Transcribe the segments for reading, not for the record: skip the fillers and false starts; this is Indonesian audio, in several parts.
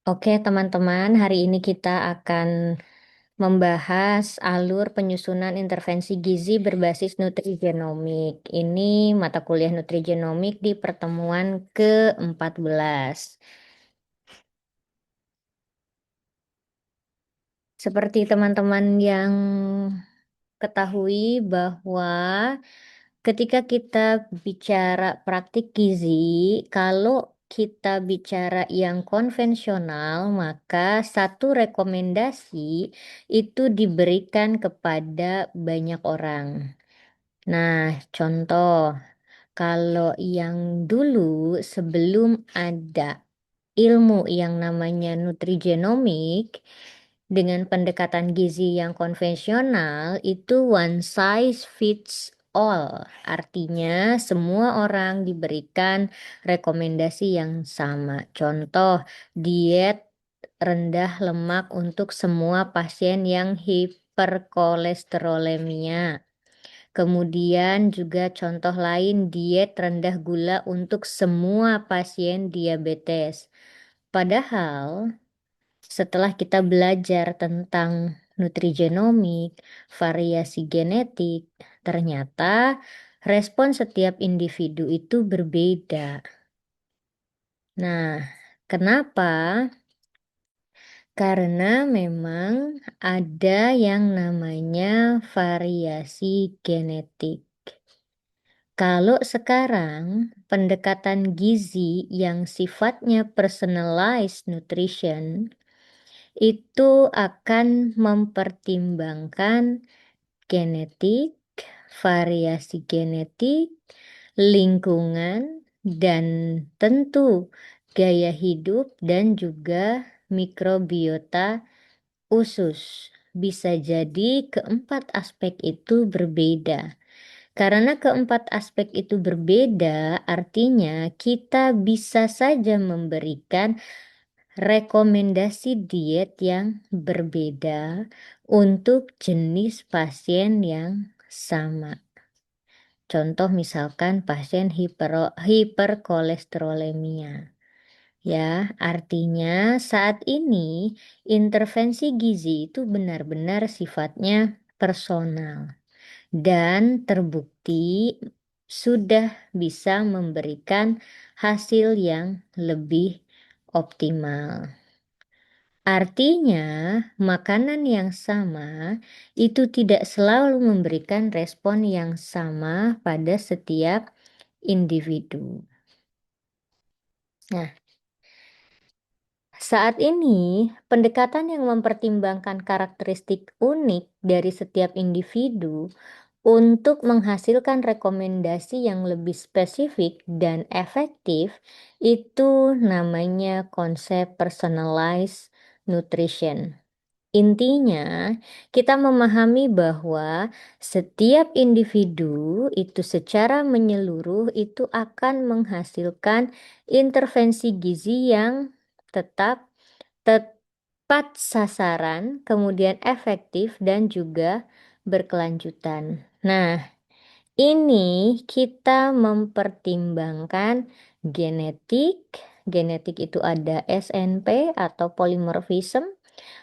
Oke, teman-teman, hari ini kita akan membahas alur penyusunan intervensi gizi berbasis nutrigenomik. Ini mata kuliah nutrigenomik di pertemuan ke-14. Seperti teman-teman yang ketahui bahwa ketika kita bicara praktik gizi, kalau kita bicara yang konvensional, maka satu rekomendasi itu diberikan kepada banyak orang. Nah, contoh, kalau yang dulu sebelum ada ilmu yang namanya nutrigenomik, dengan pendekatan gizi yang konvensional itu one size fits all. Artinya semua orang diberikan rekomendasi yang sama. Contoh, diet rendah lemak untuk semua pasien yang hiperkolesterolemia. Kemudian juga contoh lain, diet rendah gula untuk semua pasien diabetes. Padahal setelah kita belajar tentang nutrigenomik, variasi genetik, ternyata respon setiap individu itu berbeda. Nah, kenapa? Karena memang ada yang namanya variasi genetik. Kalau sekarang pendekatan gizi yang sifatnya personalized nutrition itu akan mempertimbangkan genetik, variasi genetik, lingkungan, dan tentu gaya hidup dan juga mikrobiota usus. Bisa jadi keempat aspek itu berbeda. Karena keempat aspek itu berbeda, artinya kita bisa saja memberikan rekomendasi diet yang berbeda untuk jenis pasien yang sama. Contoh misalkan pasien hiperkolesterolemia. Ya, artinya saat ini intervensi gizi itu benar-benar sifatnya personal dan terbukti sudah bisa memberikan hasil yang lebih optimal. Artinya, makanan yang sama itu tidak selalu memberikan respon yang sama pada setiap individu. Nah, saat ini pendekatan yang mempertimbangkan karakteristik unik dari setiap individu untuk menghasilkan rekomendasi yang lebih spesifik dan efektif itu namanya konsep personalized nutrition. Intinya, kita memahami bahwa setiap individu itu secara menyeluruh itu akan menghasilkan intervensi gizi yang tetap tepat sasaran, kemudian efektif dan juga berkelanjutan. Nah, ini kita mempertimbangkan genetik. Genetik itu ada SNP atau polymorphism,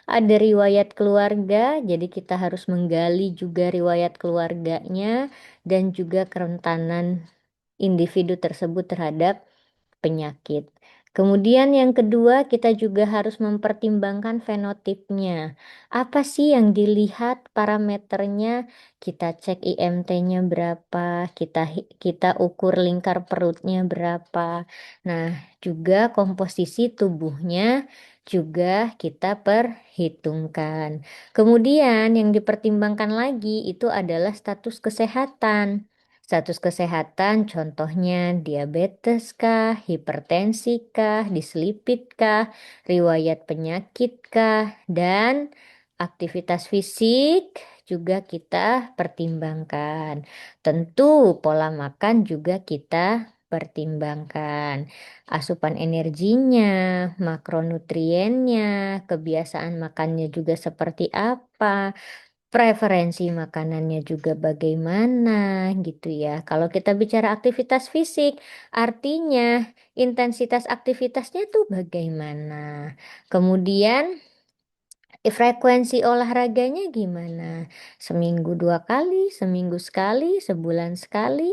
ada riwayat keluarga, jadi kita harus menggali juga riwayat keluarganya dan juga kerentanan individu tersebut terhadap penyakit. Kemudian yang kedua, kita juga harus mempertimbangkan fenotipnya. Apa sih yang dilihat parameternya? Kita cek IMT-nya berapa, kita ukur lingkar perutnya berapa. Nah, juga komposisi tubuhnya juga kita perhitungkan. Kemudian yang dipertimbangkan lagi itu adalah status kesehatan. Status kesehatan contohnya diabetes kah, hipertensi kah, dislipid kah, riwayat penyakit kah, dan aktivitas fisik juga kita pertimbangkan. Tentu pola makan juga kita pertimbangkan. Asupan energinya, makronutriennya, kebiasaan makannya juga seperti apa. preferensi makanannya juga bagaimana gitu ya. Kalau kita bicara aktivitas fisik, artinya intensitas aktivitasnya tuh bagaimana. Kemudian frekuensi olahraganya gimana? Seminggu 2 kali, seminggu sekali, sebulan sekali,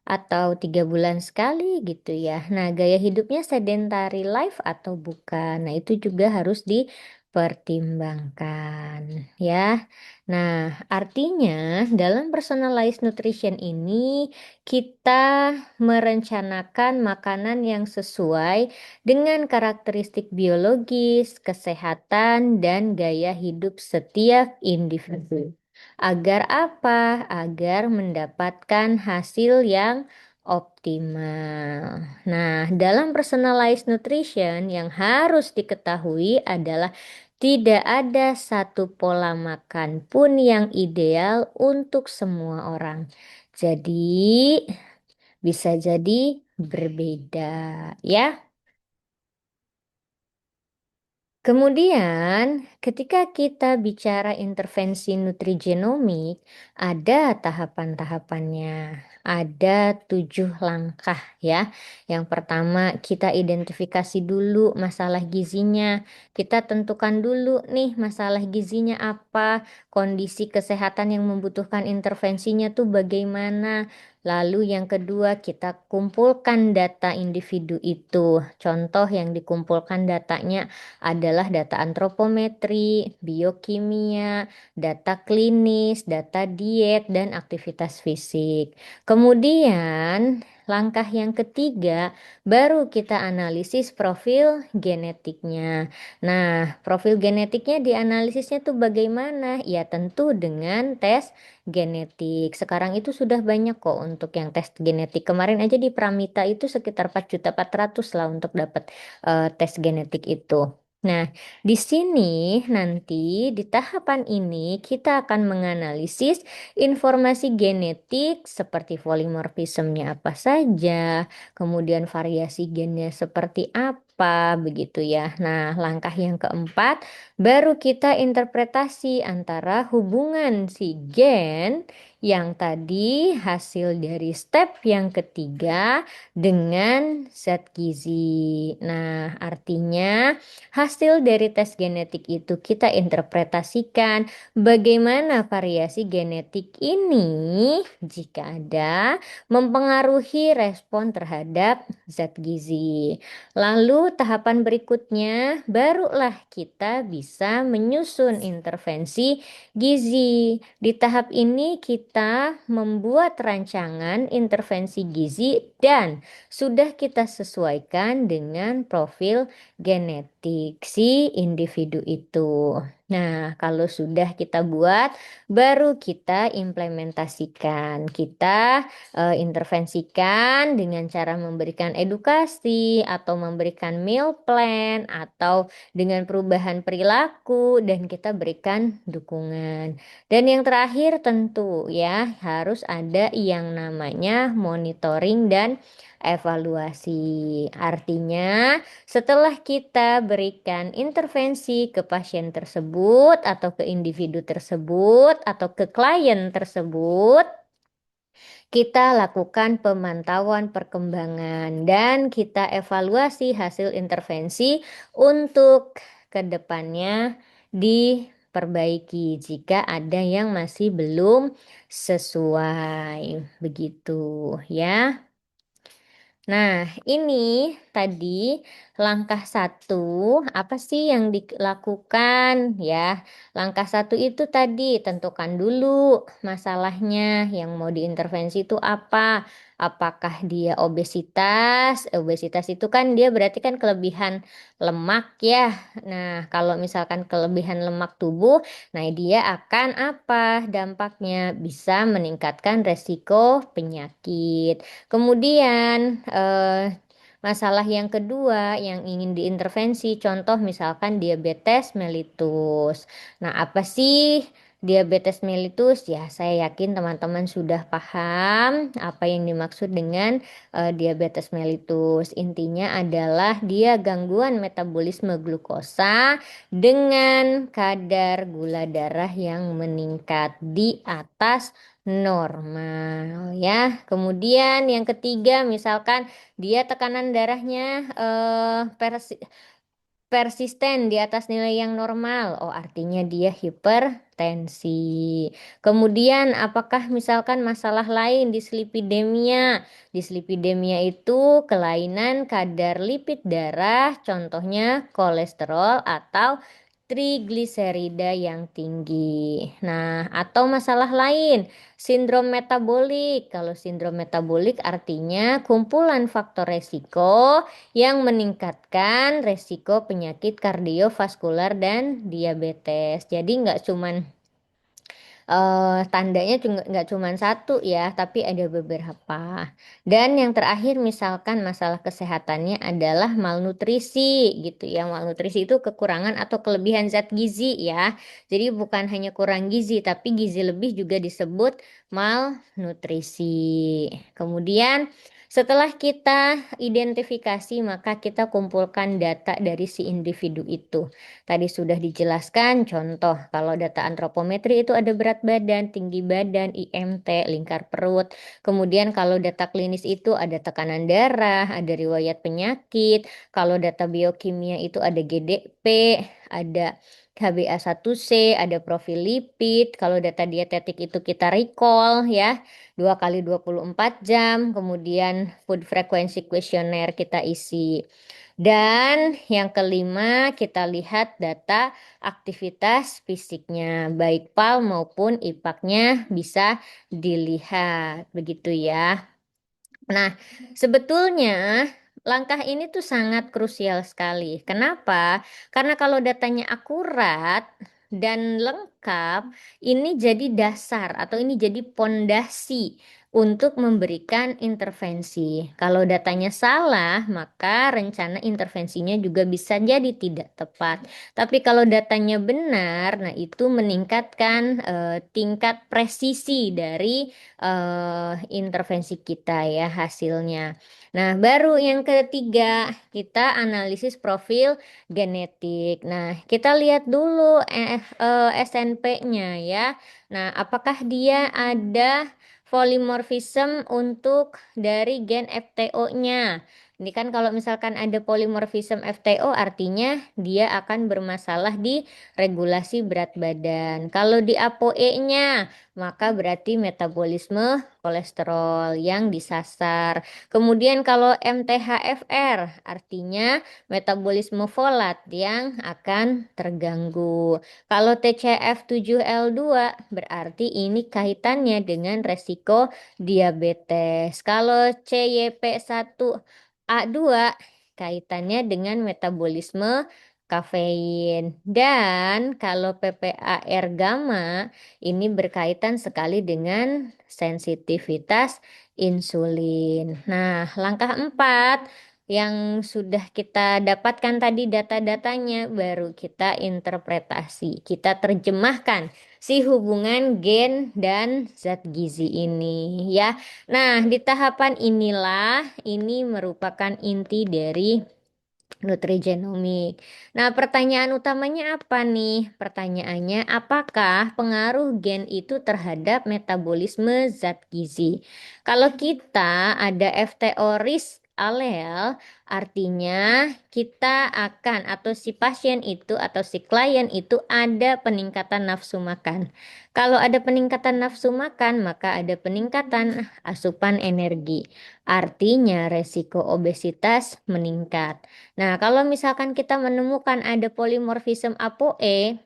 atau 3 bulan sekali gitu ya. Nah, gaya hidupnya sedentary life atau bukan? Nah, itu juga harus dipertimbangkan ya. Nah, artinya dalam personalized nutrition ini kita merencanakan makanan yang sesuai dengan karakteristik biologis, kesehatan, dan gaya hidup setiap individu. Agar apa? Agar mendapatkan hasil yang optimal. Nah, dalam personalized nutrition yang harus diketahui adalah tidak ada satu pola makan pun yang ideal untuk semua orang. Jadi, bisa jadi berbeda, ya. Kemudian, ketika kita bicara intervensi nutrigenomik, ada tahapan-tahapannya. Ada 7 langkah ya. Yang pertama, kita identifikasi dulu masalah gizinya. Kita tentukan dulu nih masalah gizinya apa, kondisi kesehatan yang membutuhkan intervensinya tuh bagaimana. Lalu yang kedua, kita kumpulkan data individu itu. Contoh yang dikumpulkan datanya adalah data antropometri, biokimia, data klinis, data diet, dan aktivitas fisik. Kemudian, langkah yang ketiga, baru kita analisis profil genetiknya. Nah, profil genetiknya dianalisisnya tuh bagaimana? Ya tentu dengan tes genetik. Sekarang itu sudah banyak kok untuk yang tes genetik. Kemarin aja di Pramita itu sekitar 4.400.000 lah untuk dapat tes genetik itu. Nah, di sini nanti di tahapan ini kita akan menganalisis informasi genetik seperti polimorfismnya apa saja, kemudian variasi gennya seperti apa, begitu ya. Nah, langkah yang keempat baru kita interpretasi antara hubungan si gen yang tadi hasil dari step yang ketiga dengan zat gizi. Nah, artinya hasil dari tes genetik itu kita interpretasikan bagaimana variasi genetik ini jika ada mempengaruhi respon terhadap zat gizi. Lalu tahapan berikutnya barulah kita bisa menyusun intervensi gizi. Di tahap ini kita membuat rancangan intervensi gizi dan sudah kita sesuaikan dengan profil genetik si individu itu. Nah, kalau sudah kita buat, baru kita implementasikan. Kita intervensikan dengan cara memberikan edukasi atau memberikan meal plan atau dengan perubahan perilaku dan kita berikan dukungan. Dan yang terakhir tentu ya harus ada yang namanya monitoring dan evaluasi. Artinya setelah kita berikan intervensi ke pasien tersebut atau ke individu tersebut atau ke klien tersebut, kita lakukan pemantauan perkembangan dan kita evaluasi hasil intervensi untuk kedepannya diperbaiki jika ada yang masih belum sesuai. Begitu ya. Nah, ini tadi langkah satu, apa sih yang dilakukan ya? Langkah satu itu tadi, tentukan dulu masalahnya yang mau diintervensi itu apa? Apakah dia obesitas? Obesitas itu kan dia berarti kan kelebihan lemak ya. Nah, kalau misalkan kelebihan lemak tubuh, nah dia akan apa dampaknya? Bisa meningkatkan resiko penyakit. Kemudian masalah yang kedua yang ingin diintervensi, contoh misalkan diabetes mellitus. Nah, apa sih Diabetes mellitus, ya saya yakin teman-teman sudah paham apa yang dimaksud dengan diabetes mellitus. Intinya adalah dia gangguan metabolisme glukosa dengan kadar gula darah yang meningkat di atas normal ya. Kemudian yang ketiga, misalkan dia tekanan darahnya persisten di atas nilai yang normal. Oh, artinya dia hipertensi. Kemudian, apakah misalkan masalah lain di dislipidemia? Dislipidemia itu kelainan kadar lipid darah, contohnya kolesterol atau trigliserida yang tinggi. Nah, atau masalah lain, sindrom metabolik. Kalau sindrom metabolik artinya kumpulan faktor resiko yang meningkatkan resiko penyakit kardiovaskular dan diabetes. Jadi nggak cuman tandanya juga nggak cuman satu ya, tapi ada beberapa. Dan yang terakhir misalkan masalah kesehatannya adalah malnutrisi gitu ya. Malnutrisi itu kekurangan atau kelebihan zat gizi ya. Jadi bukan hanya kurang gizi, tapi gizi lebih juga disebut malnutrisi. Kemudian setelah kita identifikasi, maka kita kumpulkan data dari si individu itu. Tadi sudah dijelaskan contoh kalau data antropometri itu ada berat badan, tinggi badan, IMT, lingkar perut. Kemudian kalau data klinis itu ada tekanan darah, ada riwayat penyakit. Kalau data biokimia itu ada GDP, ada HbA1c, ada profil lipid. Kalau data dietetik itu kita recall ya, 2 kali 24 jam. Kemudian food frequency questionnaire kita isi. Dan yang kelima, kita lihat data aktivitas fisiknya, baik PAL maupun IPAK-nya bisa dilihat, begitu ya. Nah, sebetulnya langkah ini tuh sangat krusial sekali. Kenapa? Karena kalau datanya akurat dan lengkap, ini jadi dasar atau ini jadi pondasi untuk memberikan intervensi. Kalau datanya salah, maka rencana intervensinya juga bisa jadi tidak tepat. Tapi kalau datanya benar, nah itu meningkatkan tingkat presisi dari intervensi kita ya hasilnya. Nah, baru yang ketiga, kita analisis profil genetik. Nah, kita lihat dulu SNP-nya ya. Nah, apakah dia ada polimorfisme untuk dari gen FTO-nya? Ini kan kalau misalkan ada polimorfisme FTO artinya dia akan bermasalah di regulasi berat badan. Kalau di ApoE-nya maka berarti metabolisme kolesterol yang disasar. Kemudian kalau MTHFR artinya metabolisme folat yang akan terganggu. Kalau TCF7L2 berarti ini kaitannya dengan resiko diabetes. Kalau CYP1A2 kaitannya dengan metabolisme kafein. Dan kalau PPAR gamma ini berkaitan sekali dengan sensitivitas insulin. Nah, langkah 4 yang sudah kita dapatkan tadi data-datanya, baru kita interpretasi, kita terjemahkan si hubungan gen dan zat gizi ini ya. Nah, di tahapan inilah ini merupakan inti dari nutrigenomik. Nah, pertanyaan utamanya apa nih? Pertanyaannya, apakah pengaruh gen itu terhadap metabolisme zat gizi? Kalau kita ada FTO risk alel, artinya kita akan atau si pasien itu atau si klien itu ada peningkatan nafsu makan. Kalau ada peningkatan nafsu makan, maka ada peningkatan asupan energi. Artinya resiko obesitas meningkat. Nah, kalau misalkan kita menemukan ada polimorfisme ApoE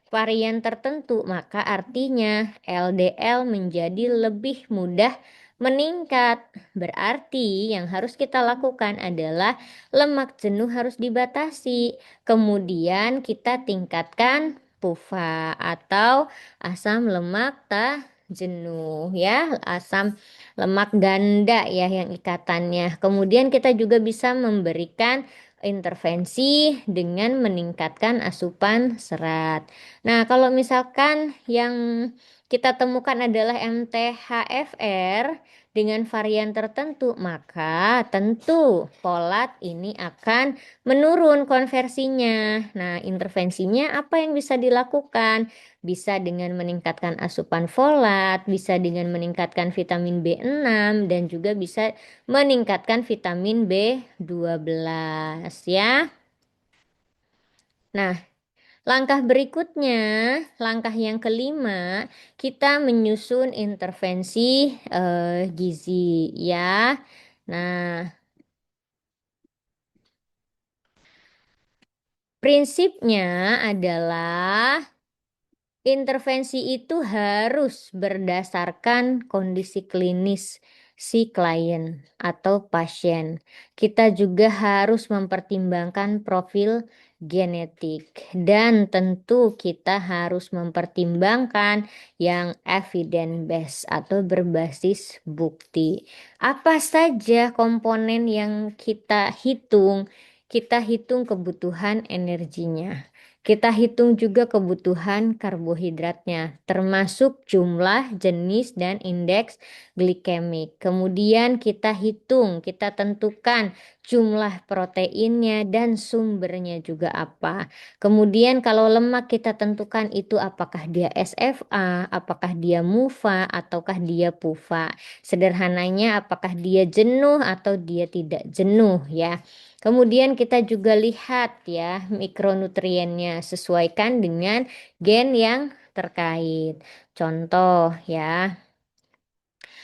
varian tertentu, maka artinya LDL menjadi lebih mudah meningkat. Berarti yang harus kita lakukan adalah lemak jenuh harus dibatasi. Kemudian kita tingkatkan PUFA atau asam lemak tak jenuh ya, asam lemak ganda ya yang ikatannya. Kemudian kita juga bisa memberikan intervensi dengan meningkatkan asupan serat. Nah, kalau misalkan yang kita temukan adalah MTHFR dengan varian tertentu, maka tentu folat ini akan menurun konversinya. Nah, intervensinya apa yang bisa dilakukan? Bisa dengan meningkatkan asupan folat, bisa dengan meningkatkan vitamin B6, dan juga bisa meningkatkan vitamin B12 ya. Nah, langkah berikutnya, langkah yang kelima, kita menyusun intervensi gizi ya. Nah, prinsipnya adalah intervensi itu harus berdasarkan kondisi klinis si klien atau pasien. Kita juga harus mempertimbangkan profil genetik dan tentu kita harus mempertimbangkan yang evidence based atau berbasis bukti. Apa saja komponen yang kita hitung? Kita hitung kebutuhan energinya. Kita hitung juga kebutuhan karbohidratnya, termasuk jumlah, jenis, dan indeks glikemik. Kemudian kita hitung, kita tentukan jumlah proteinnya dan sumbernya juga apa. Kemudian kalau lemak kita tentukan itu apakah dia SFA, apakah dia MUFA, ataukah dia PUFA. Sederhananya apakah dia jenuh atau dia tidak jenuh ya. Kemudian kita juga lihat ya mikronutriennya sesuaikan dengan gen yang terkait. Contoh ya.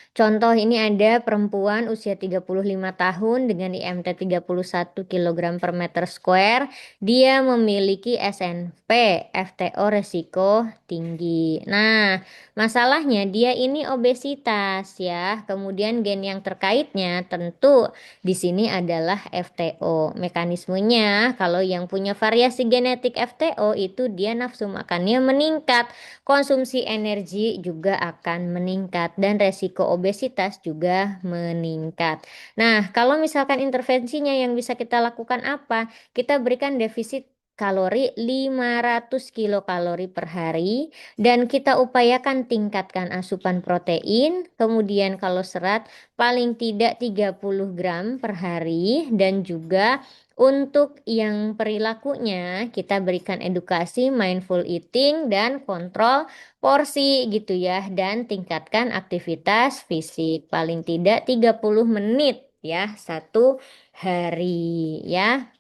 Contoh ini ada perempuan usia 35 tahun dengan IMT 31 kg per meter square. Dia memiliki SNP, FTO resiko tinggi. Nah, masalahnya dia ini obesitas ya. Kemudian gen yang terkaitnya tentu di sini adalah FTO. Mekanismenya kalau yang punya variasi genetik FTO itu dia nafsu makannya meningkat, konsumsi energi juga akan meningkat dan resiko obesitas juga meningkat. Nah, kalau misalkan intervensinya yang bisa kita lakukan apa? Kita berikan defisit kalori 500 kilokalori per hari dan kita upayakan tingkatkan asupan protein, kemudian kalau serat paling tidak 30 gram per hari dan juga untuk yang perilakunya, kita berikan edukasi mindful eating dan kontrol porsi gitu ya. Dan tingkatkan aktivitas fisik paling tidak 30 menit ya satu hari ya.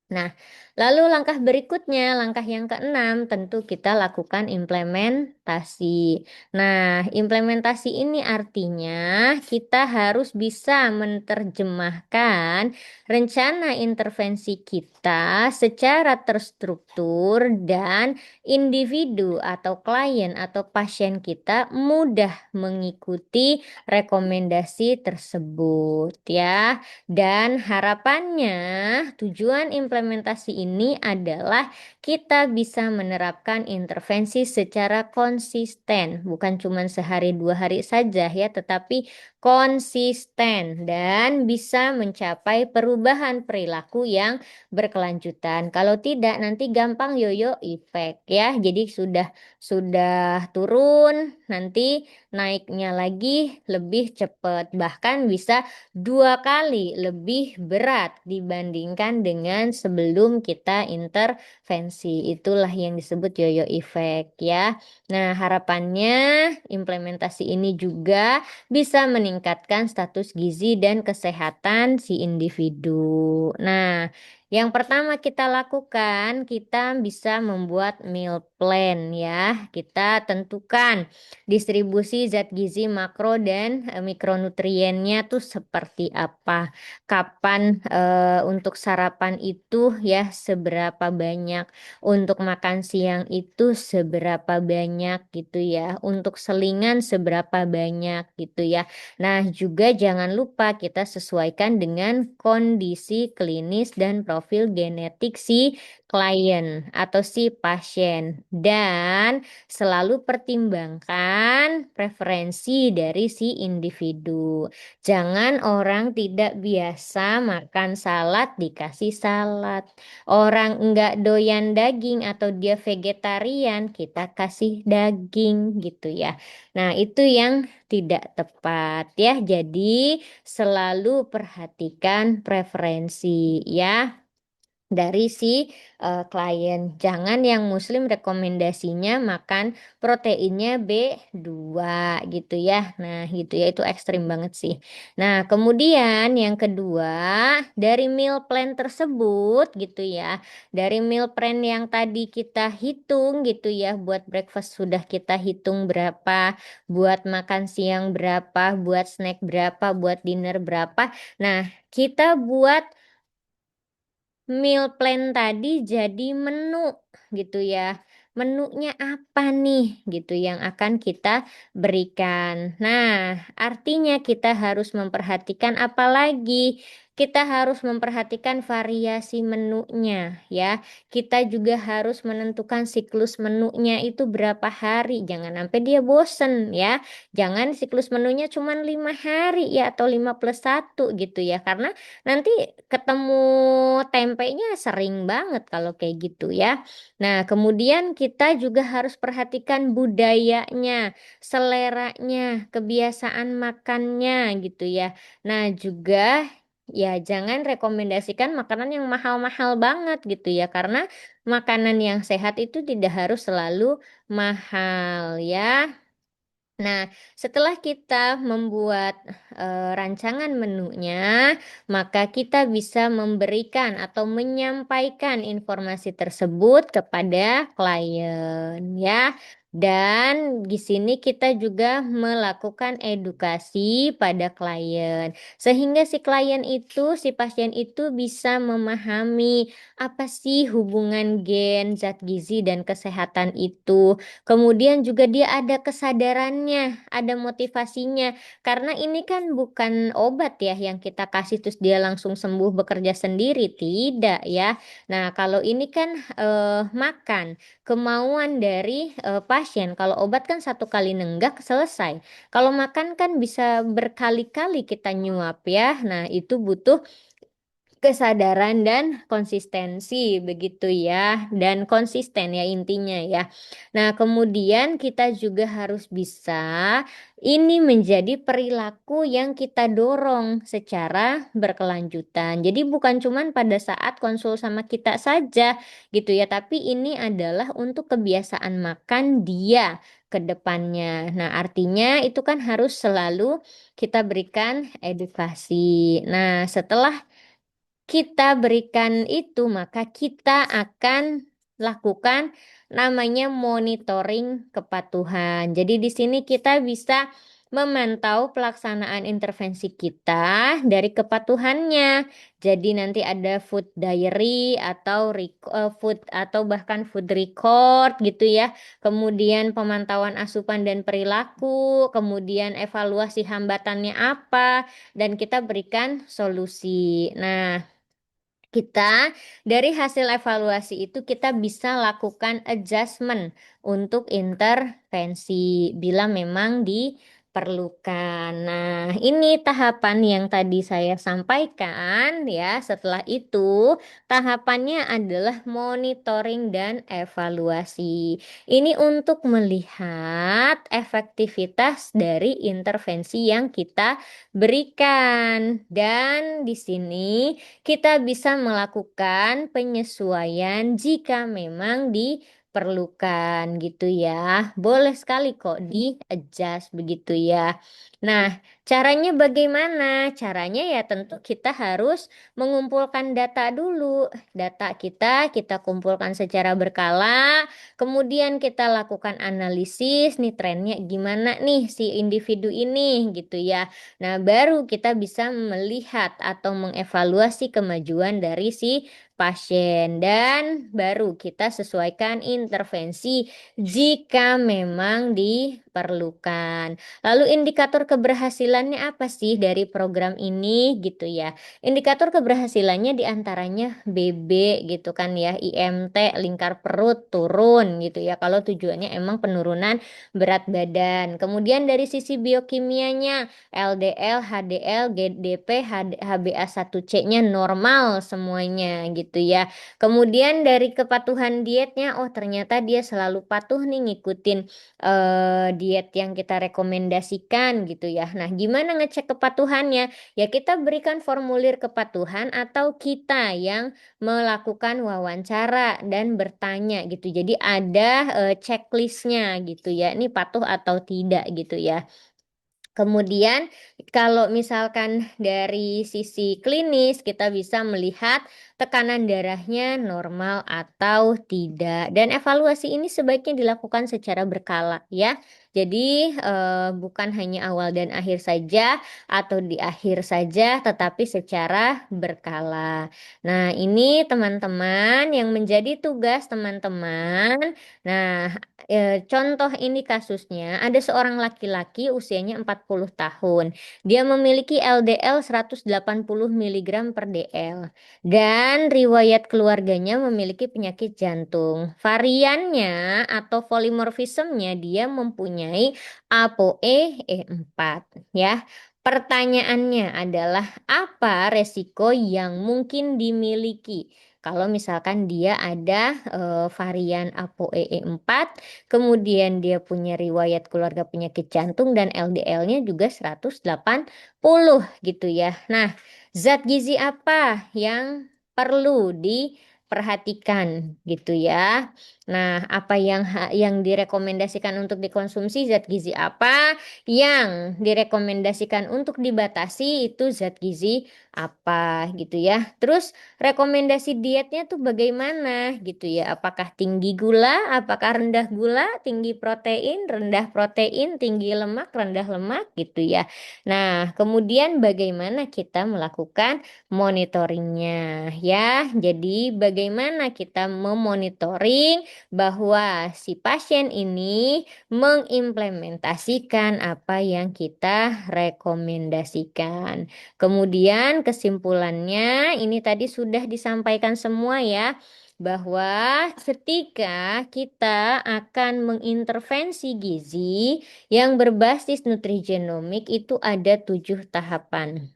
Nah, lalu langkah berikutnya, langkah yang keenam, tentu kita lakukan implementasi. Nah, implementasi ini artinya kita harus bisa menerjemahkan rencana intervensi kita secara terstruktur dan individu atau klien atau pasien kita mudah mengikuti rekomendasi tersebut ya. Dan harapannya tujuan implementasi ini adalah kita bisa menerapkan intervensi secara konsisten, bukan cuma sehari dua hari saja ya, tetapi konsisten dan bisa mencapai perubahan perilaku yang berkelanjutan. Kalau tidak nanti gampang yoyo effect ya. Jadi sudah turun, nanti naiknya lagi lebih cepat, bahkan bisa 2 kali lebih berat dibandingkan dengan sebelum kita intervensi. Itulah yang disebut yoyo effect ya. Nah, harapannya implementasi ini juga bisa meningkatkan status gizi dan kesehatan si individu. Nah, yang pertama kita lakukan, kita bisa membuat meal plan ya. Kita tentukan distribusi zat gizi makro dan mikronutriennya tuh seperti apa. Kapan untuk sarapan itu ya seberapa banyak. Untuk makan siang itu seberapa banyak gitu ya. Untuk selingan seberapa banyak gitu ya. Nah, juga jangan lupa kita sesuaikan dengan kondisi klinis dan profil genetik si klien atau si pasien dan selalu pertimbangkan preferensi dari si individu. Jangan orang tidak biasa makan salad dikasih salad. Orang enggak doyan daging atau dia vegetarian, kita kasih daging gitu ya. Nah, itu yang tidak tepat ya. Jadi selalu perhatikan preferensi ya dari si klien. Jangan yang muslim rekomendasinya makan proteinnya B2 gitu ya. Nah, gitu ya itu ekstrim banget sih. Nah, kemudian yang kedua, dari meal plan tersebut gitu ya. Dari meal plan yang tadi kita hitung gitu ya, buat breakfast sudah kita hitung berapa, buat makan siang berapa, buat snack berapa, buat dinner berapa. Nah, kita buat meal plan tadi jadi menu gitu ya. Menunya apa nih gitu yang akan kita berikan. Nah, artinya kita harus memperhatikan apa lagi? Kita harus memperhatikan variasi menunya ya. Kita juga harus menentukan siklus menunya itu berapa hari. Jangan sampai dia bosen ya. Jangan siklus menunya cuma 5 hari ya atau 5+1 gitu ya. Karena nanti ketemu tempenya sering banget kalau kayak gitu ya. Nah, kemudian kita juga harus perhatikan budayanya, seleranya, kebiasaan makannya gitu ya. Nah, juga ya jangan rekomendasikan makanan yang mahal-mahal banget gitu ya. Karena makanan yang sehat itu tidak harus selalu mahal ya. Nah, setelah kita membuat rancangan menunya, maka kita bisa memberikan atau menyampaikan informasi tersebut kepada klien ya. Dan di sini kita juga melakukan edukasi pada klien sehingga si klien itu, si pasien itu bisa memahami apa sih hubungan gen, zat gizi dan kesehatan itu. Kemudian juga dia ada kesadarannya, ada motivasinya. Karena ini kan bukan obat ya yang kita kasih terus dia langsung sembuh bekerja sendiri, tidak ya. Nah, kalau ini kan makan kemauan dari pasien. Kalau obat kan satu kali nenggak selesai. Kalau makan kan bisa berkali-kali kita nyuap ya. Nah, itu butuh kesadaran dan konsistensi begitu ya dan konsisten ya intinya ya. Nah, kemudian kita juga harus bisa ini menjadi perilaku yang kita dorong secara berkelanjutan. Jadi bukan cuman pada saat konsul sama kita saja gitu ya, tapi ini adalah untuk kebiasaan makan dia ke depannya. Nah, artinya itu kan harus selalu kita berikan edukasi. Nah, setelah kita berikan itu, maka kita akan lakukan namanya monitoring kepatuhan. Jadi di sini kita bisa memantau pelaksanaan intervensi kita dari kepatuhannya. Jadi nanti ada food diary atau food atau bahkan food record gitu ya. Kemudian pemantauan asupan dan perilaku, kemudian evaluasi hambatannya apa dan kita berikan solusi. Nah, kita dari hasil evaluasi itu kita bisa lakukan adjustment untuk intervensi bila memang diperlukan. Nah, ini tahapan yang tadi saya sampaikan ya. Setelah itu, tahapannya adalah monitoring dan evaluasi. Ini untuk melihat efektivitas dari intervensi yang kita berikan. Dan di sini kita bisa melakukan penyesuaian jika memang diperlukan gitu ya. Boleh sekali kok di-adjust begitu ya. Nah, caranya bagaimana? Caranya ya tentu kita harus mengumpulkan data dulu. Data kita kumpulkan secara berkala, kemudian kita lakukan analisis nih trennya gimana nih si individu ini gitu ya. Nah, baru kita bisa melihat atau mengevaluasi kemajuan dari si pasien dan baru kita sesuaikan intervensi jika memang diperlukan. Lalu indikator keberhasilannya apa sih dari program ini gitu ya? Indikator keberhasilannya diantaranya BB gitu kan ya, IMT lingkar perut turun gitu ya. Kalau tujuannya emang penurunan berat badan. Kemudian dari sisi biokimianya LDL, HDL, GDP, HbA1c-nya normal semuanya gitu ya. Kemudian dari kepatuhan dietnya, oh ternyata dia selalu patuh nih ngikutin diet yang kita rekomendasikan gitu ya. Nah, gimana ngecek kepatuhannya? Ya kita berikan formulir kepatuhan atau kita yang melakukan wawancara dan bertanya gitu. Jadi ada checklistnya gitu ya. Ini patuh atau tidak gitu ya. Kemudian kalau misalkan dari sisi klinis kita bisa melihat tekanan darahnya normal atau tidak. Dan evaluasi ini sebaiknya dilakukan secara berkala ya. Jadi bukan hanya awal dan akhir saja atau di akhir saja tetapi secara berkala. Nah, ini teman-teman yang menjadi tugas teman-teman. Nah, contoh ini kasusnya ada seorang laki-laki usianya 40 tahun. Dia memiliki LDL 180 mg per dl dan riwayat keluarganya memiliki penyakit jantung. Variannya atau polimorfismnya dia mempunyai ApoE4 ya. Pertanyaannya adalah apa resiko yang mungkin dimiliki? Kalau misalkan dia ada varian ApoE4, kemudian dia punya riwayat keluarga penyakit jantung dan LDL-nya juga 180 gitu ya. Nah, zat gizi apa yang perlu diperhatikan gitu ya. Nah, apa yang direkomendasikan untuk dikonsumsi zat gizi apa? Yang direkomendasikan untuk dibatasi itu zat gizi apa gitu ya. Terus rekomendasi dietnya tuh bagaimana gitu ya? Apakah tinggi gula, apakah rendah gula, tinggi protein, rendah protein, tinggi lemak, rendah lemak gitu ya. Nah, kemudian bagaimana kita melakukan monitoringnya ya? Jadi bagaimana kita memonitoring bahwa si pasien ini mengimplementasikan apa yang kita rekomendasikan. Kemudian kesimpulannya ini tadi sudah disampaikan semua ya, bahwa ketika kita akan mengintervensi gizi yang berbasis nutrigenomik itu ada 7 tahapan.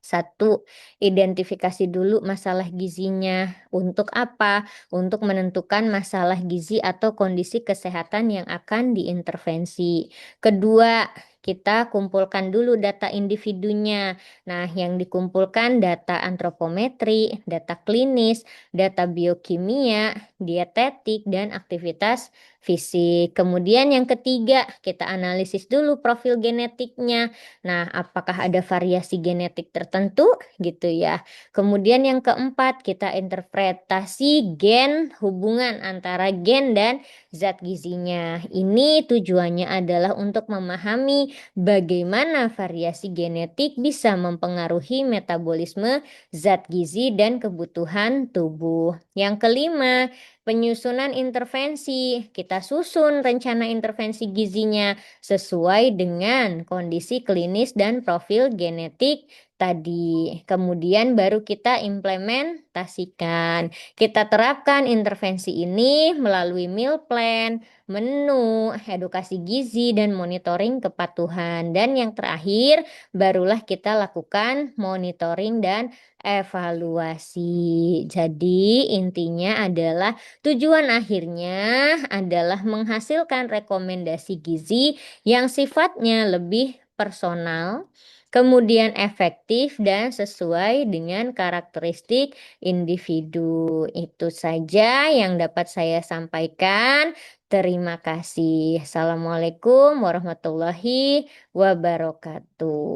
Satu, identifikasi dulu masalah gizinya. Untuk apa? Untuk menentukan masalah gizi atau kondisi kesehatan yang akan diintervensi. Kedua, kita kumpulkan dulu data individunya. Nah, yang dikumpulkan data antropometri, data klinis, data biokimia, dietetik, dan aktivitas fisik. Kemudian yang ketiga, kita analisis dulu profil genetiknya. Nah, apakah ada variasi genetik tertentu gitu ya. Kemudian yang keempat, kita interpretasi gen, hubungan antara gen dan zat gizinya. Ini tujuannya adalah untuk memahami bagaimana variasi genetik bisa mempengaruhi metabolisme zat gizi dan kebutuhan tubuh. Yang kelima, penyusunan intervensi. Kita susun rencana intervensi gizinya sesuai dengan kondisi klinis dan profil genetik tadi. Kemudian baru kita implementasikan. Kita terapkan intervensi ini melalui meal plan, menu, edukasi gizi, dan monitoring kepatuhan. Dan yang terakhir, barulah kita lakukan monitoring dan evaluasi. Jadi intinya adalah tujuan akhirnya adalah menghasilkan rekomendasi gizi yang sifatnya lebih personal, kemudian efektif dan sesuai dengan karakteristik individu. Itu saja yang dapat saya sampaikan. Terima kasih. Assalamualaikum warahmatullahi wabarakatuh.